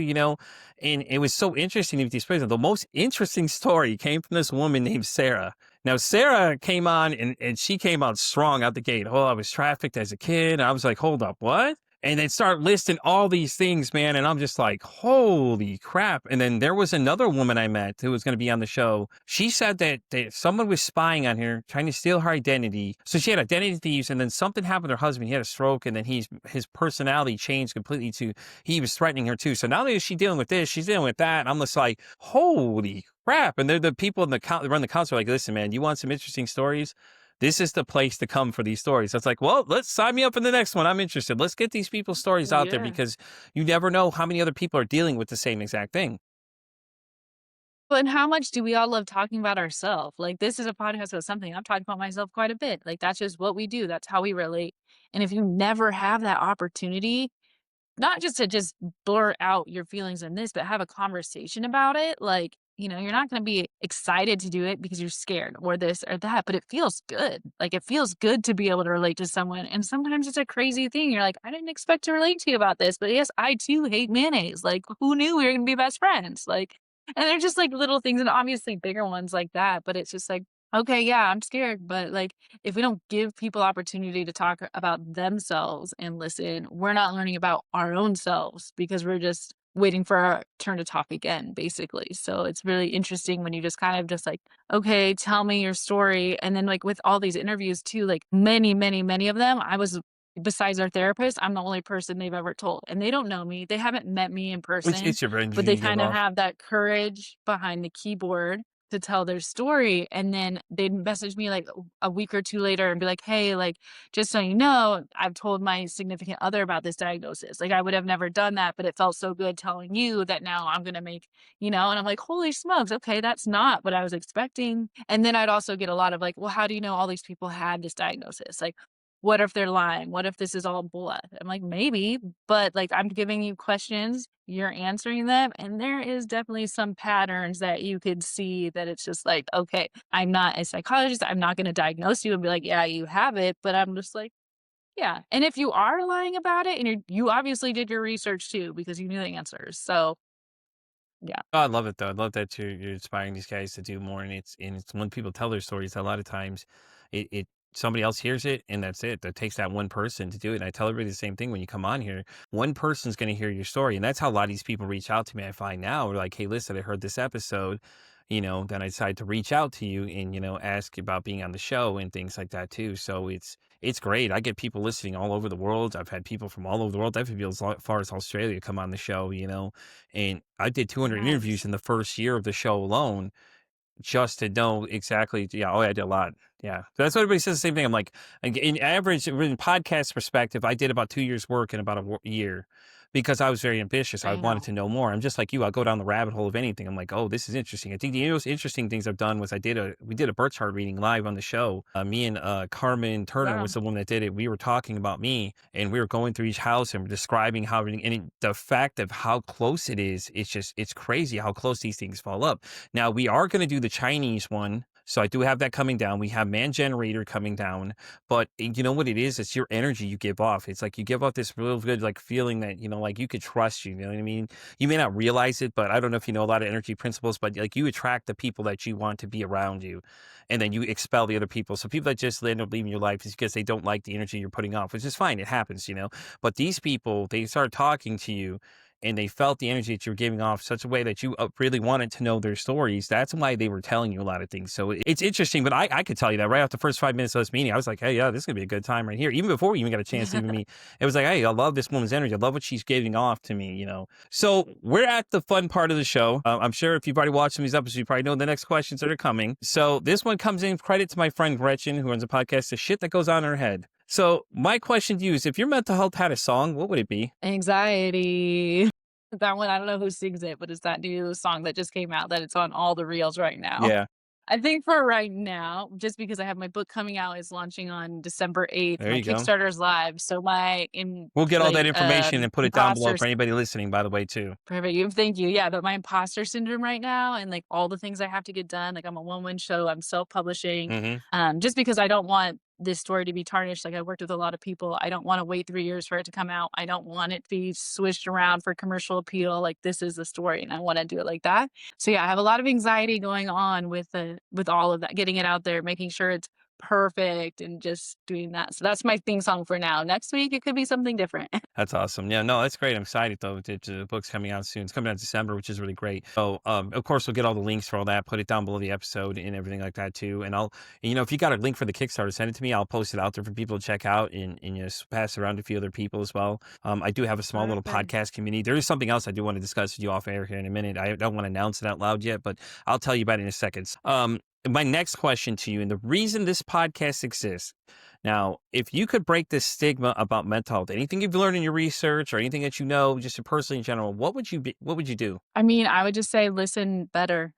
and it was so interesting with these prisons. The most interesting story came from this woman named Sarah. Now, Sarah came on and she came out strong out the gate. Oh, I was trafficked as a kid. I was like, hold up, what? And they start listing all these things, man. And I'm just like, holy crap. And then there was another woman I met who was going to be on the show. She said that someone was spying on her, trying to steal her identity. So she had identity thieves. And then something happened to her husband. He had a stroke. And then his personality changed completely to he was threatening her too. So not only is she dealing with this, she's dealing with that. And I'm just like, holy crap. And they're the people in that run the council like, listen, man, you want some interesting stories? This is the place to come for these stories. It's like, well, let's sign me up for the next one. I'm interested. Let's get these people's stories out there Yeah. because you never know how many other people are dealing with the same exact thing. But how much do we all love talking about ourselves? Like, this is a podcast about something. I'm talking about myself quite a bit. Like, that's just what we do. That's how we relate. And if you never have that opportunity, not just to just blurt out your feelings in this, but have a conversation about it, like, you're not gonna be excited to do it because you're scared or this or that, but it feels good. Like, it feels good to be able to relate to someone, and sometimes it's a crazy thing. You're like, "I didn't expect to relate to you about this, but yes, I too hate mayonnaise. Like, who knew we were gonna be best friends?" Like, and they're just, like, little things and obviously bigger ones like that, but it's just like, "Okay, yeah, I'm scared," but, like, if we don't give people opportunity to talk about themselves and listen, we're not learning about our own selves because we're just waiting for our turn to talk again, basically. So it's really interesting when you just kind of just like, okay, tell me your story. And then like with all these interviews too, like many, many, many of them, I was besides our therapist, I'm the only person they've ever told. And they don't know me. They haven't met me in It's, person, it's your but they energy to give kind of off. have that courage behind the keyboard to tell their story. And then they'd message me like a week or two later and be like, hey, like, just so you know, I've told my significant other about this diagnosis. Like, I would have never done that, but it felt so good telling you that now I'm going to make, and I'm like, holy smokes. Okay. That's not what I was expecting. And then I'd also get a lot of like, well, how do you know all these people had this diagnosis? Like, what if they're lying? What if this is all blood? I'm like, maybe, but like, I'm giving you questions, you're answering them. And there is definitely some patterns that you could see that it's just like, okay, I'm not a psychologist. I'm not going to diagnose you and be like, yeah, you have it. But I'm just like, yeah. And if you are lying about it and you obviously did your research too, because you knew the answers. So yeah. Oh, I love it though. I love that you're inspiring these guys to do more. And it's when people tell their stories, a lot of times it somebody else hears it and that's it. That takes that one person to do it. And I tell everybody the same thing when you come on here. One person's gonna hear your story. And that's how a lot of these people reach out to me. I find now, we're like, hey, listen, I heard this episode, then I decide to reach out to you and, ask about being on the show and things like that too. So it's great. I get people listening all over the world. I've had people from all over the world. I've had people as far as Australia come on the show, and I did 200 interviews Nice. in the first year of the show alone. just to know exactly. Yeah. Oh, yeah, I did a lot. Yeah. That's what everybody says the same thing. I'm like, in average, in podcast perspective, I did about 2 years work in about a year because I was very ambitious. I I wanted know. to know more. I'm just like you. I'll go down the rabbit hole of anything. I'm like, oh, this is interesting. I think the most interesting things I've done was we did a birth chart reading live on the show. Me and Carmen Turner Wow. was the one that did it. We were talking about me and we were going through each house and describing how everything, the fact of how close it is, it's crazy how close these things fall up. Now we are going to do the Chinese one. So I do have that coming down. We have man generator coming down, but you know what it is? It's your energy you give off. It's like you give off this real good like feeling that, like you could trust you know what I mean? You may not realize it, but I don't know if you know a lot of energy principles, but like you attract the people that you want to be around you. And then you expel the other people. So people that just end up leaving your life is because they don't like the energy you're putting off, which is fine. It happens. But these people, they start talking to you and they felt the energy that you were giving off such a way that you really wanted to know their stories. That's why they were telling you a lot of things. So it's interesting, but I could tell you that right after the first 5 minutes of this meeting, I was like, hey, yeah, this is gonna be a good time right here. Even before we even got a chance to even meet, it was like, hey, I love this woman's energy. I love what she's giving off to me. So we're at the fun part of the show. I'm sure if you've already watched some of these episodes, you probably know the next questions that are coming. So this one comes in credit to my friend Gretchen, who runs a podcast, The Shit That Goes On in Her Head. So my question to you is, if your mental health had a song, what would it be? Anxiety. That one, I don't know who sings it, but it's that new song that just came out that it's on all the reels right now. Yeah, I think for right now, just because I have my book coming out, is launching on December 8th. there My you go. Kickstarter is live. So my We'll get all that information and put it down below imposter for anybody listening, by the way, too. perfect. Thank you. Yeah, but my imposter syndrome right now and like all the things I have to get done, like I'm a one-woman show, I'm self-publishing. Hmm. Just because I don't want this story to be tarnished. Like I worked with a lot of people. I don't want to wait 3 years for it to come out. I don't want it to be swished around for commercial appeal. Like this is the story and I want to do it like that. So yeah, I have a lot of anxiety going on with all of that, getting it out there, making sure it's perfect and just doing that. So that's my theme song for now. Next week it could be something different. That's awesome. Yeah, no, that's great. I'm excited though. The book's coming out soon. It's coming out in December, which is really great. So, of course, we'll get all the links for all that. Put it down below the episode and everything like that too. And if you got a link for the Kickstarter, send it to me. I'll post it out there for people to check out and just pass it around to a few other people as well. I do have a small little Perfect. podcast community. There is something else I do want to discuss with you off air here in a minute. I don't want to announce it out loud yet, but I'll tell you about it in a second. My next question to you, and the reason this podcast exists. Now, if you could break this stigma about mental health, anything you've learned in your research or anything that you know, just personally in general, what would you be? What would you do? I mean, I would just say listen better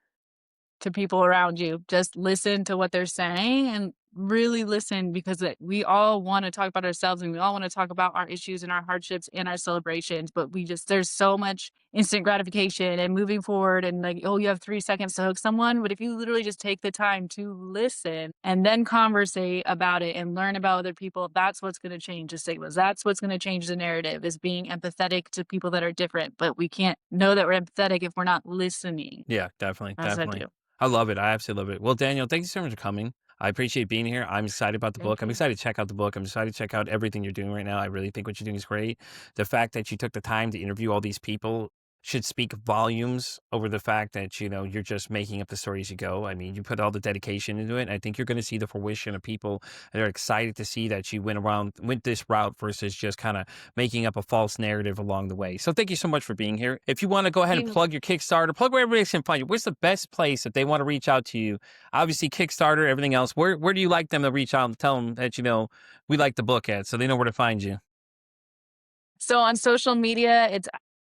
to people around you. Just listen to what they're saying and really listen because we all want to talk about ourselves and we all want to talk about our issues and our hardships and our celebrations. But there's so much instant gratification and moving forward and like, oh, you have 3 seconds to hook someone. But if you literally just take the time to listen and then conversate about it and learn about other people, that's what's going to change the stigmas. That's what's going to change the narrative is being empathetic to people that are different. But we can't know that we're empathetic if we're not listening. Yeah, definitely, As I definitely. do. I love it. I absolutely love it. Well, Daniel, thank you so much for coming. I appreciate being here. I'm excited about the book. Thank I'm you. excited to check out the book. I'm excited to check out everything you're doing right now. I really think what you're doing is great. The fact that you took the time to interview all these people should speak volumes over the fact that, you're just making up the story as you go. I mean, you put all the dedication into it. And I think you're going to see the fruition of people that are excited to see that you went this route versus just kind of making up a false narrative along the way. So thank you so much for being here. If you want to go ahead and You plug your Kickstarter, plug where everybody can find you. Where's the best place if they want to reach out to you? Obviously, Kickstarter, everything else. Where do you like them to reach out and tell them that, we like the book at so they know where to find you? So on social media,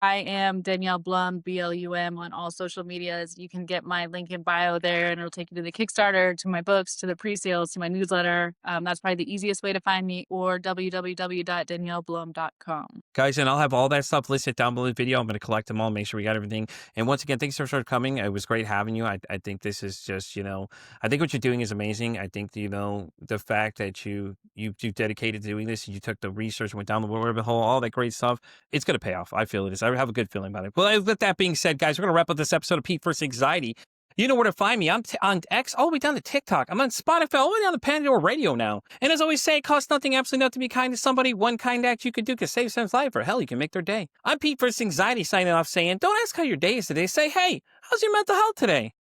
I am Danielle Blum, BLUM on all social medias. You can get my link in bio there and it'll take you to the Kickstarter, to my books, to the pre-sales, to my newsletter. That's probably the easiest way to find me or www.danielleblum.com. Guys, and I'll have all that stuff listed down below the video. I'm going to collect them all, make sure we got everything. And once again, thanks so much for coming. It was great having you. I think this is just, I think what you're doing is amazing. I think, the fact that you dedicated to doing this, and you took the research, went down the rabbit hole, all that great stuff, it's going to pay off. I feel it is. I have a good feeling about it. Well, with that being said, guys, we're going to wrap up this episode of Pete vs. Anxiety. You know where to find me. I'm on X all the way down to TikTok. I'm on Spotify all the way down to Pandora Radio now. And as I always say, it costs nothing, absolutely nothing to be kind to somebody. One kind act you could do could save someone's life, or hell, you can make their day. I'm Pete vs. Anxiety signing off saying, don't ask how your day is today. Say, hey, how's your mental health today?